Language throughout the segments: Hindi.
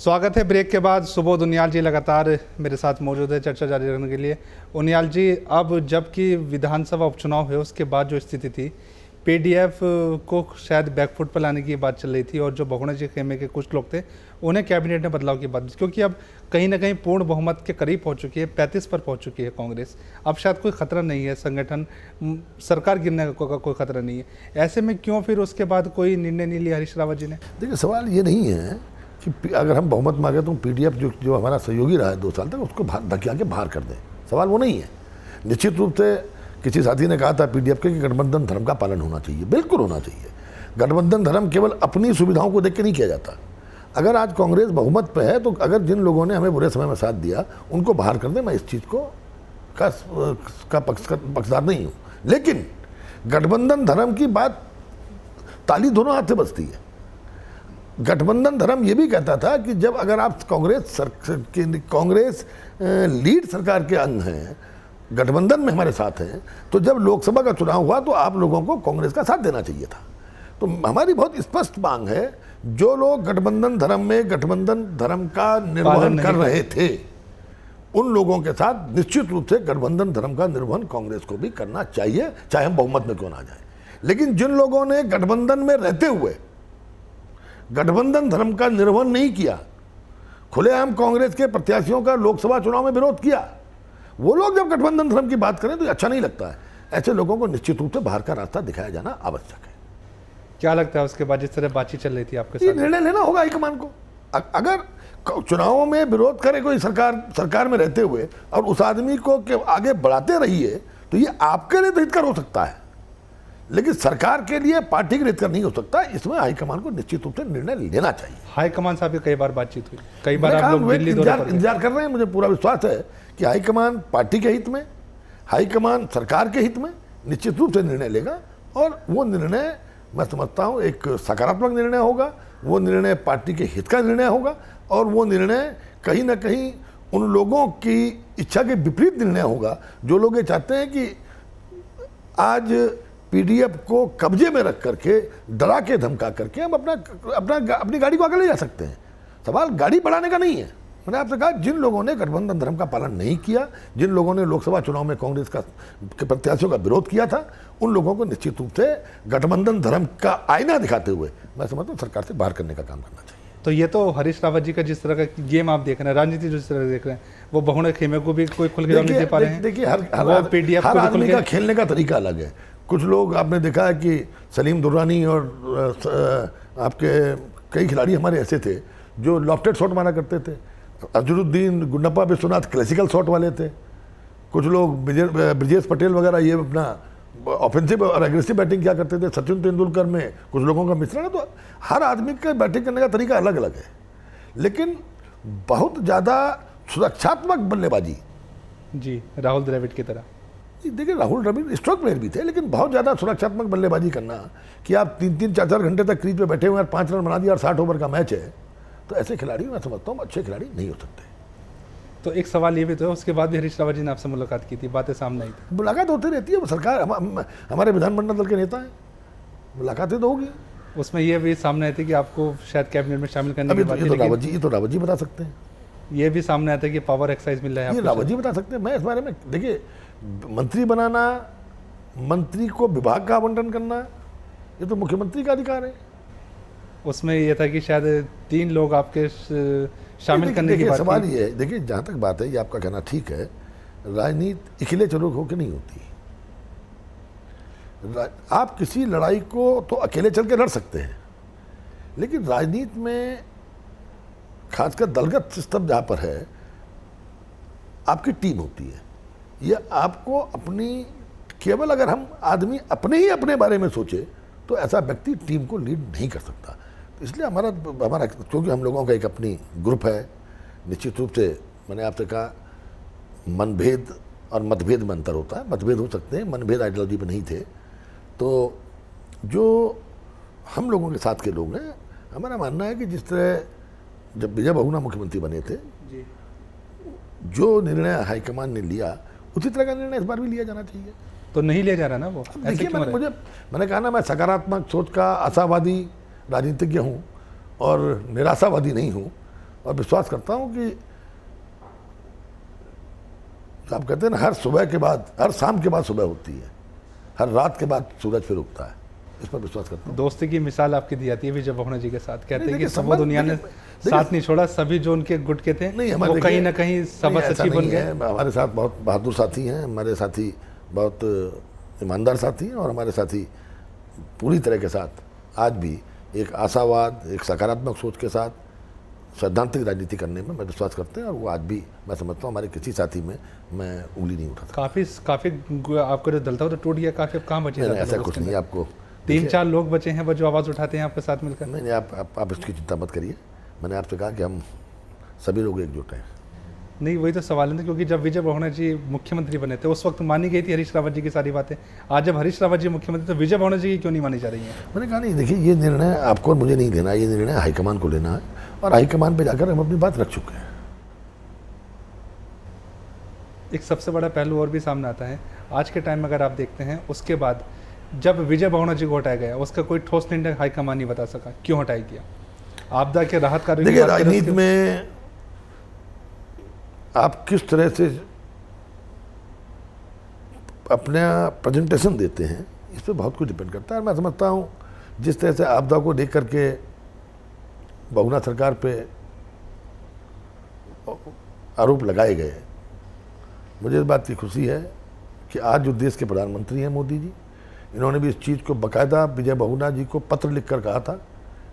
स्वागत है ब्रेक के बाद। सुबोध उनियाल जी लगातार मेरे साथ मौजूद है चर्चा जारी रखने के लिए। उनियाल जी, अब जबकि विधानसभा उपचुनाव है उसके बाद जो स्थिति थी, पीडीएफ को शायद बैकफुट पर लाने की बात चल रही थी और जो बहुगुणा जी खेमे के कुछ लोग थे उन्हें कैबिनेट में बदलाव की बात, क्योंकि अब कहीं ना कहीं पूर्ण बहुमत के करीब पहुंच चुकी है, 35 पर पहुंच चुकी है कांग्रेस। अब शायद कोई खतरा नहीं है, संगठन सरकार गिरने का कोई खतरा नहीं है। ऐसे में क्यों फिर उसके बाद कोई निर्णय नहीं लिया हरीश रावत जी ने? देखिए, सवाल ये नहीं है कि अगर हम बहुमत मांगे तो पीडीएफ जो हमारा सहयोगी रहा है 2 साल तक उसको धकिया के बाहर कर दें। सवाल वो नहीं है। निश्चित रूप से किसी साथी ने कहा था पीडीएफ के कि गठबंधन धर्म का पालन होना चाहिए, बिल्कुल होना चाहिए। गठबंधन धर्म केवल अपनी सुविधाओं को देख के नहीं किया जाता। अगर आज कांग्रेस बहुमत पे है तो अगर जिन लोगों ने हमें बुरे समय में साथ दिया उनको बाहर कर दें, मैं इस चीज़ को का पक्षदार नहीं हूँ। लेकिन गठबंधन धर्म की बात ताली दोनों हाथ से बजती है। गठबंधन धर्म ये भी कहता था कि जब अगर आप कांग्रेस लीड सरकार के अंग हैं, गठबंधन में हमारे साथ हैं, तो जब लोकसभा का चुनाव हुआ तो आप लोगों को कांग्रेस का साथ देना चाहिए था। तो हमारी बहुत स्पष्ट मांग है, जो लोग गठबंधन धर्म में गठबंधन धर्म का निर्वहन कर रहे थे उन लोगों के साथ निश्चित रूप से गठबंधन धर्म का निर्वहन कांग्रेस को भी करना चाहिए, चाहे हम बहुमत में क्यों ना जाए। लेकिन जिन लोगों ने गठबंधन में रहते हुए गठबंधन धर्म का निर्वहन नहीं किया, खुलेआम कांग्रेस के प्रत्याशियों का लोकसभा चुनाव में विरोध किया, वो लोग जब गठबंधन धर्म की बात करें तो अच्छा नहीं लगता है। ऐसे लोगों को निश्चित रूप से बाहर का रास्ता दिखाया जाना आवश्यक है। क्या लगता है उसके बाद जिस तरह बातचीत चल रही थी आपके साथ? निर्णय लेना होगा हाईकमान को। अगर चुनावों में विरोध करे कोई सरकार में रहते हुए और उस आदमी को आगे बढ़ाते रहिए तो ये आपके लिए तो हितकर हो सकता है, लेकिन सरकार के लिए पार्टी के लिए हितकर नहीं हो सकता। इसमें हाईकमान को निश्चित रूप से निर्णय लेना चाहिए। हाईकमान साहब की कई बार बातचीत हुई, कई बार आप लोग दिल्ली दौरे पर इंतजार कर रहे हैं। मुझे पूरा विश्वास है कि हाईकमान पार्टी के हित में, हाईकमान सरकार के हित में निश्चित रूप से निर्णय लेगा और वो निर्णय मैं समझता हूँ एक सकारात्मक निर्णय होगा। वो निर्णय पार्टी के हित का निर्णय होगा और वो निर्णय कहीं ना कहीं उन लोगों की इच्छा के विपरीत निर्णय होगा जो लोग ये चाहते हैं कि आज पीडीएफ को कब्जे में रख करके डरा के धमका करके हम अपनी गाड़ी को आगे ले जा सकते हैं। सवाल गाड़ी बढ़ाने का नहीं है। मैंने आपसे कहा, जिन लोगों ने गठबंधन धर्म का पालन नहीं किया, जिन लोगों ने लोकसभा चुनाव में कांग्रेस के प्रत्याशियों का विरोध किया था, उन लोगों को निश्चित रूप से गठबंधन धर्म का आईना दिखाते हुए मैं समझता हूँ सरकार से बाहर करने का काम करना चाहिए। तो ये तो हरीश रावत जी का जिस तरह का गेम आप देख रहे हैं, राजनीति जिस तरह देख रहे हैं, वो बहुगुणा खेमे को भी कोई खुल के नहीं दे पा रहे हैं। देखिए, हर आदमी का खेलने का तरीका अलग है। कुछ लोग आपने देखा है कि सलीम दुर्रानी और आपके कई खिलाड़ी हमारे ऐसे थे जो लॉफ्टेड शॉट मारा करते थे। अजरुद्दीन गुंडप्पा विश्वनाथ क्लासिकल शॉट वाले थे। कुछ लोग ब्रिजेश पटेल वगैरह ये अपना ऑफेंसिव और एग्रेसिव बैटिंग क्या करते थे। सचिन तेंदुलकर में कुछ लोगों का मिश्रण है। तो हर आदमी का बैटिंग करने का तरीका अलग अलग है, लेकिन बहुत ज़्यादा सुरक्षात्मक बल्लेबाजी जी राहुल द्रविड़ की तरह। देखिए, राहुल द्रविड़ स्ट्रोक प्लेयर भी थे, लेकिन बहुत ज़्यादा सुरक्षात्मक बल्लेबाजी करना कि आप 3-3, 4-4 घंटे तक क्रीज पे बैठे हुए हैं, 5 रन बना दिया और 60 ओवर का मैच है, तो ऐसे खिलाड़ी मैं समझता हूँ अच्छे खिलाड़ी नहीं हो सकते। तो एक सवाल ये भी तो है, उसके बाद भी हरीश रावत जी ने आपसे मुलाकात की थी, बातें सामने आई थी। मुलाकात होती रहती है, वो सरकार हमारे विधानमंडल दल के नेता हैं, मुलाकातें तो होगी। उसमें ये भी सामने आई थी कि आपको शायद कैबिनेट में शामिल करने की बात। ये तो रावत जी बता सकते हैं। ये भी सामने आता है कि पावर एक्सरसाइज मिल रहा है, ये रावत जी बता सकते हैं। मैं इस बारे में, देखिए, मंत्री बनाना, मंत्री को विभाग का आवंटन करना, ये तो मुख्यमंत्री का अधिकार है। उसमें ये था कि शायद 3 लोग आपके शामिल करने की बात। सवाल ये है, देखिए, जहाँ तक बात है, ये आपका कहना ठीक है, राजनीति इखिले चलो होकर नहीं होती। आप किसी लड़ाई को तो अकेले चल के लड़ सकते हैं, लेकिन राजनीति में खासकर दलगत सिस्टम जहाँ पर है, आपकी टीम होती है। ये आपको अपनी, केवल अगर हम आदमी अपने बारे में सोचे तो ऐसा व्यक्ति टीम को लीड नहीं कर सकता। इसलिए हमारा क्योंकि हम लोगों का एक अपनी ग्रुप है, निश्चित रूप से मैंने आपसे कहा मनभेद और मतभेद में अंतर होता है। मतभेद हो सकते हैं, मनभेद आइडियोलॉजी में नहीं थे। तो जो हम लोगों के साथ के लोग हैं, हमारा मानना है कि जिस तरह जब विजय बहुगुणा मुख्यमंत्री बने थे जी, जो निर्णय हाईकमान ने लिया उसी तरह का निर्णय इस बार भी लिया जाना चाहिए। तो नहीं लिया जा रहा ना वो? देखिए, मैंने कहा ना, मैं सकारात्मक सोच का आशावादी राजनीतिज्ञ हूँ और निराशावादी नहीं हूँ। और विश्वास करता हूँ कि आप कहते हैं ना, हर सुबह के बाद, हर शाम के बाद सुबह होती है, हर रात के बाद सूरज फिर उगता है। इस पर विश्वास करता हूँ। दोस्ती की मिसाल आपकी दी जाती है विजय बहुगुणा जी के साथ, कहते हैं कि देखिए, सबो दुनिया ने साथ नहीं छोड़ा, सभी जो उनके गुट के थे नहीं, वो कहीं ना कहीं सभा सचिव बन गए। हमारे साथ बहुत बहादुर साथी हैं, हमारे साथी बहुत ईमानदार साथी हैं, और हमारे साथी पूरी तरह के साथ आज भी एक आशावाद, एक सकारात्मक सोच के साथ सैद्धांतिक राजनीति करने में मैं विश्वास करते हैं, और वो आज भी मैं समझता हूँ हमारे किसी साथी में मैं उंगली नहीं उठाता। काफी आपको जो दल था वो तो टूट गया, काफी कहाँ बचे? ऐसा कुछ नहीं है। आपको 3-4 लोग बचे हैं वो जो आवाज़ उठाते हैं आपके साथ मिलकर। नहीं, आप इसकी चिंता मत करिए। मैंने आपसे कहा कि हम सभी लोग एकजुट हैं। नहीं, वही तो सवाल है, क्योंकि जब विजय बहुगुणा जी मुख्यमंत्री बने थे उस वक्त मानी गई थी हरीश रावत जी की सारी बातें। आज जब हरीश रावत जी मुख्यमंत्री तो विजय बहुगुणा जी की क्यों नहीं मानी जा रही है? मैंने कहा नहीं, देखिए ये निर्णय आपको और मुझे नहीं लेना, ये निर्णय हाईकमान को लेना है, और हाईकमान पे जाकर हम अपनी बात रख चुके हैं। एक सबसे बड़ा पहलू और भी सामने आता है, आज के टाइम में अगर आप देखते हैं, उसके बाद जब विजय बहुगुणा जी को हटाया गया उसका कोई ठोस निर्णय हाईकमान नहीं बता सका, क्यों हटाया गया? आपदा के राहत कार्य देखिए, राजनीति में आप किस तरह से अपना प्रेजेंटेशन देते हैं इस पर बहुत कुछ डिपेंड करता है। मैं समझता हूँ जिस तरह से आपदा को लेकर के बहुगुणा सरकार पे आरोप लगाए गए, मुझे इस बात की खुशी है कि आज जो देश के प्रधानमंत्री हैं मोदी जी, इन्होंने भी इस चीज़ को बाकायदा विजय बहुगुणा जी को पत्र लिखकर कहा था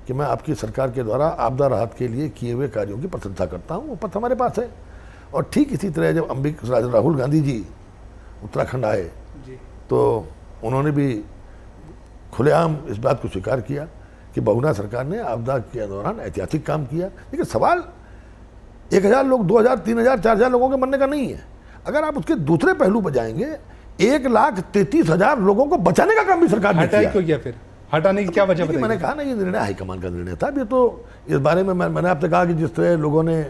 कि मैं आपकी सरकार के द्वारा आपदा राहत के लिए किए हुए कार्यों की प्रशंसा करता हूँ। वो पत्र हमारे पास है। और ठीक इसी तरह जब राहुल गांधी जी उत्तराखंड आए तो उन्होंने भी खुलेआम इस बात को स्वीकार किया कि बहुगुणा सरकार ने आपदा के दौरान ऐतिहासिक काम किया। लेकिन सवाल 1000 लोग, 2000, 3000, 4000 लोगों के मरने का नहीं है। अगर आप उसके दूसरे पहलू पर जाएंगे, 1,33,000 लोगों को बचाने का काम भी सरकार ने किया। क्यों किया फिर? हटाने की क्या वजह बताइए? मैंने कहा ना, ये निर्णय हाईकमान का निर्णय था। ये तो इस बारे में मैंने आपसे कहा कि जिस तरह लोगों ने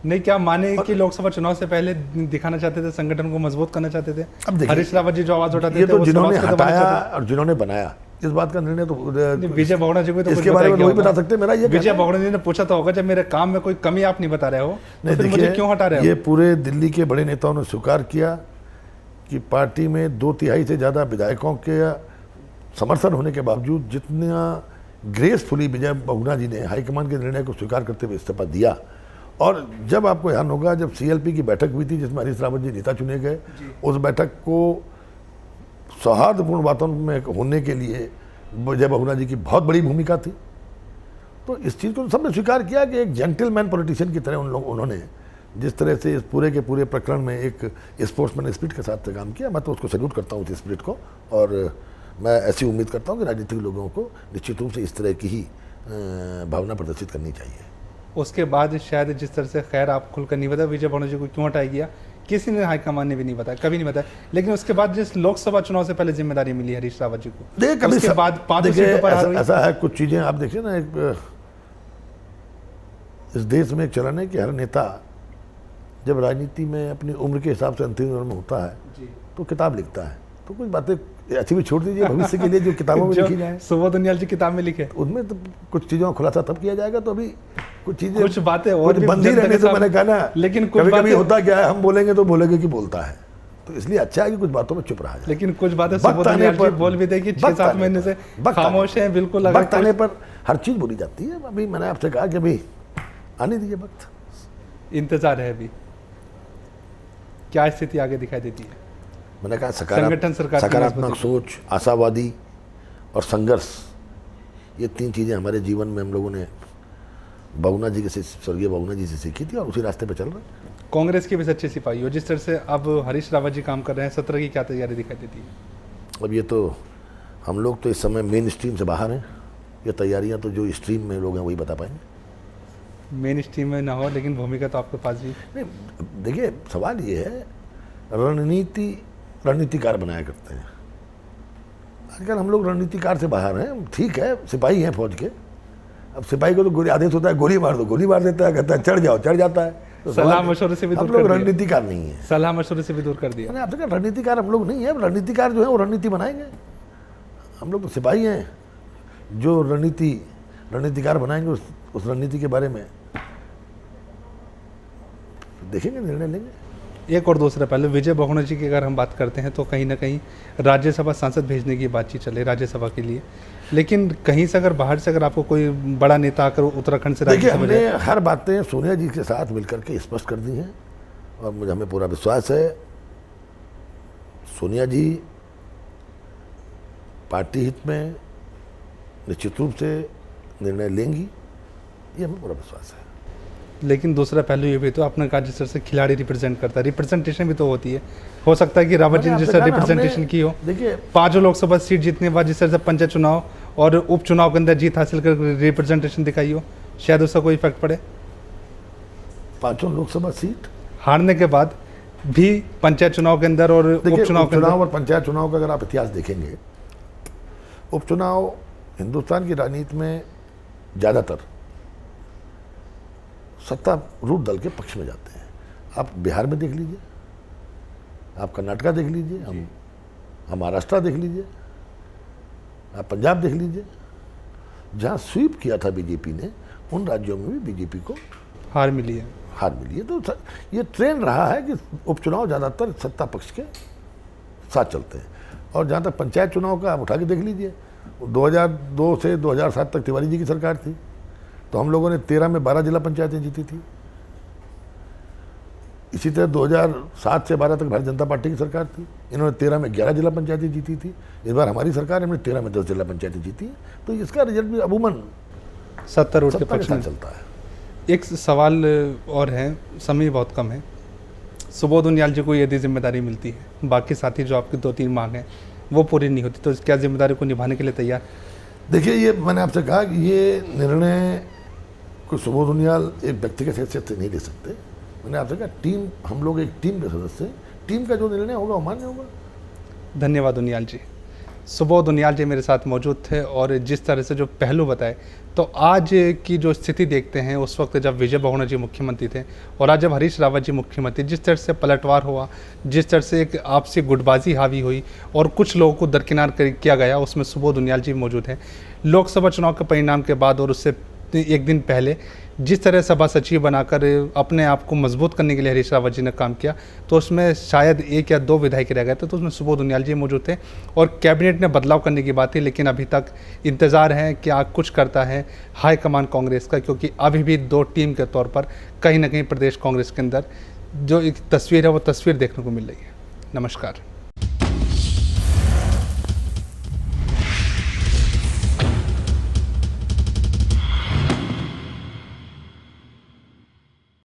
नहीं, क्या माने कि लोकसभा चुनाव से पहले दिखाना चाहते थे, संगठन को मजबूत करना चाहते थे? अब देखिए, हरीश रावत जी जो आवाज उठाते थे, तो जिन्होंने हटाया और जिन्होंने बनाया, इस बात का निर्णय तो विजय बहुगुणा जी को तो इसके बारे में वही बता सकते। मेरा ये विजय बहुगुणा जी ने पूछा तो होगा, जब मेरे काम में कोई कमी आप नहीं बता रहे हो तो फिर मुझे क्यों हटा रहे हो? ये पूरे दिल्ली के बड़े नेताओं ने स्वीकार किया कि पार्टी में 2/3 से ज़्यादा विधायकों के समर्थन होने के बावजूद जितना ग्रेसफुली विजय बहुगुणा जी ने हाईकमान के निर्णय को स्वीकार करते हुए इस्तीफा दिया। और जब आपको ध्यान होगा, जब CLP की बैठक हुई थी जिसमें हरीश रावत जी नेता चुने गए, उस बैठक को सौहार्दपूर्ण वातावरण में होने के लिए विजय बहुगुणा जी की बहुत बड़ी भूमिका थी। तो इस चीज़ को सबने स्वीकार किया कि एक जेंटलमैन पॉलिटिशियन की तरह उन्होंने जिस तरह से इस पूरे के पूरे प्रकरण में एक स्पोर्ट्समैन स्पिरिट के साथ काम किया। मैं तो उसको सैल्यूट करता हूँ, उस स्पिरिट को, और मैं ऐसी उम्मीद करता हूँ कि राजनीतिक लोगों को निश्चित रूप से इस तरह की ही भावना प्रदर्शित करनी चाहिए। उसके बाद शायद जिस तरह से, खैर आप खुलकर नहीं बताया विजय बहुगुणा जी को क्यों हटाया गया, किसी ने हाईकमान ने भी नहीं बताया, कभी नहीं बताया। लेकिन उसके बाद जिस लोकसभा चुनाव से पहले जिम्मेदारी मिली हरीश रावत जी को, उसके बाद 5 सीटों पर ऐसा है, कुछ चीज़ें आप देखिए ना, एक इस देश में एक चलन है कि हर नेता जब राजनीति में अपनी उम्र के हिसाब से अंतिम उम्र में होता है तो किताब लिखता है। तो कुछ बातें अच्छी भी छोड़ दीजिए भविष्य के लिए जो किताबों में लिखी जाए। सुबोध उनियाल जी किताब में लिखे, उनमें तो कुछ चीज़ों का खुलासा तब किया जाएगा। तो अभी कुछ चीज़ें, कुछ बातें और बंदी रहने तो मैंने कहा ना, लेकिन कभी होता क्या है, हम बोलेंगे तो बोलेंगे कि बोलता है, तो इसलिए अच्छा है कि कुछ बातों में चुप रहा जाए। लेकिन कुछ बातें सुबोध उनियाल जी बोल भी देगी, 6-7 महीने से खामोश हैं बिल्कुल। वक्त आने पर हर चीज़ बोली जाती है। अभी मैंने आपसे कहा कि अभी आने दीजिए वक्त, इंतजार है। अभी क्या स्थिति आगे दिखाई देती है? मैंने कहा सकारात्मक सोच, आशावादी और संघर्ष, ये 3 चीज़ें हमारे जीवन में हम लोगों ने बहुगुणा जी के, स्वर्गीय बहुगुणा जी से सीखी थी, और उसी रास्ते पर चल रहे हैं। कांग्रेस के भी सच्चे सिपाही हो, जिस तरह से अब हरीश रावत जी काम कर रहे हैं, 17 की क्या तैयारी दिखाई देती है? अब ये तो हम लोग तो इस समय मेन स्ट्रीम से बाहर हैं। ये तैयारियाँ तो जो स्ट्रीम में लोग हैं वही बता पाएंगे। मेन स्ट्रीम में ना हो, लेकिन भूमिका तो आपके पास भी नहीं। देखिए, सवाल ये है, रणनीतिकार बनाया करते हैं। आजकल हम लोग रणनीतिकार से बाहर हैं। ठीक है, सिपाही हैं फौज के। अब सिपाही को तो गोली आदेश होता है, गोली मार दो, गोली मार देता है, कहता है चढ़ जाओ, चढ़ जाता है। तो सलाह मशवरे से भी दूर कर दिया। हम लोग रणनीतिकार नहीं है, सलाह मशवरे से भी दूर कर दिया। मैंने आपसे कहा रणनीतिकार हम लोग नहीं है। रणनीतिकार जो है वो रणनीति बनाएंगे। हम लोग तो सिपाही हैं जो रणनीतिकार बनाएंगे, उस रणनीति के बारे में देखेंगे, निर्णय लेंगे। एक और दूसरा पहले विजय बहुगुणा जी की अगर हम बात करते हैं तो कहीं ना कहीं राज्यसभा सांसद भेजने की बातचीत चले राज्यसभा के लिए, लेकिन कहीं से अगर बाहर से अगर आपको कोई बड़ा नेता आकर उत्तराखंड से देखिए, राज्यसभा हमने हर बातें सोनिया जी के साथ मिलकर के स्पष्ट कर दी हैं और मुझे हमें पूरा विश्वास है सोनिया जी पार्टी हित में निश्चित रूप से निर्णय लेंगी, ये हमें पूरा विश्वास है। लेकिन दूसरा पहलू ये भी तो आपने कहा जिस तरह से खिलाड़ी रिप्रेजेंट करता है, रिप्रेजेंटेशन भी तो होती है, हो सकता है कि रावत जी ने जिस तरह रिप्रेजेंटेशन की हो, देखिए 5 लोकसभा सीट जीतने के बाद जिस तरह से पंचायत चुनाव और उपचुनाव के अंदर जीत हासिल कर रिप्रेजेंटेशन दिखाई हो, शायद उसका कोई इफेक्ट पड़े। 5 लोकसभा सीट हारने के बाद भी पंचायत चुनाव के अंदर और उपचुनाव के अंदर, और पंचायत चुनाव का अगर आप इतिहास देखेंगे, उपचुनाव हिंदुस्तान की राजनीति में ज़्यादातर सत्तारूढ़ दल के पक्ष में जाते हैं। आप बिहार में देख लीजिए, आप कर्नाटका देख लीजिए, हम महाराष्ट्र देख लीजिए, आप पंजाब देख लीजिए, जहाँ स्वीप किया था बीजेपी ने, उन राज्यों में भी बीजेपी को हार मिली है। तो ये ट्रेंड रहा है कि उपचुनाव ज़्यादातर सत्ता पक्ष के साथ चलते हैं। और जहाँ तक पंचायत चुनाव का आप उठा के देख लीजिए, 2002 से 2007 तक तिवारी जी की सरकार थी, तो हम लोगों ने 13 में 12 जिला पंचायतें जीती थी। इसी तरह 2007 से 12 तक भारतीय जनता पार्टी की सरकार थी, इन्होंने 13 में 11 जिला पंचायतें जीती थी। इस बार हमारी सरकार हमने 13 में 10 जिला पंचायतें जीती हैं, तो इसका रिजल्ट भी अमूमन सत्तारूढ़ के सत्ता के पक्ष साथ में चलता है। एक सवाल और है, समय बहुत कम है, सुबोध उनियाल जी को यदि जिम्मेदारी मिलती है, बाकी साथी जो आपकी 2-3 मांग हैं वो पूरी नहीं होती, तो क्या जिम्मेदारी को निभाने के लिए तैयार? देखिए, ये मैंने आपसे कहा कि ये निर्णय कोई सुबोध उनियाल एक व्यक्ति के हैसियत से नहीं ले सकते। मैंने आपसे कहा टीम, हम लोग एक टीम के सदस्य हैं, टीम का जो निर्णय होगा वो मान्य होगा। धन्यवाद उनियाल जी। सुबोध उनियाल जी मेरे साथ मौजूद थे और जिस तरह से जो पहलू बताए, तो आज की जो स्थिति देखते हैं, उस वक्त जब विजय बहुगुणा जी मुख्यमंत्री थे और आज जब हरीश रावत जी मुख्यमंत्री, जिस तरह से पलटवार हुआ, जिस तरह से एक आपसी गुटबाजी हावी हुई और कुछ लोगों को दरकिनार किया गया, उसमें सुबोध उनियाल जी मौजूद हैं। लोकसभा चुनाव के परिणाम के बाद और उससे एक दिन पहले जिस तरह सभा सचिव बनाकर अपने आप को मजबूत करने के लिए हरीश रावत जी ने काम किया, तो उसमें शायद 1 या 2 विधायक रह गए थे, तो उसमें सुबोध उनियाल जी मौजूद थे और कैबिनेट ने बदलाव करने की बात थी। लेकिन अभी तक इंतज़ार है कि आगे कुछ करता है हाईकमान कांग्रेस का, क्योंकि अभी भी 2 टीम के तौर पर कहीं ना कहीं प्रदेश कांग्रेस के अंदर जो एक तस्वीर है वो तस्वीर देखने को मिल रही है। नमस्कार।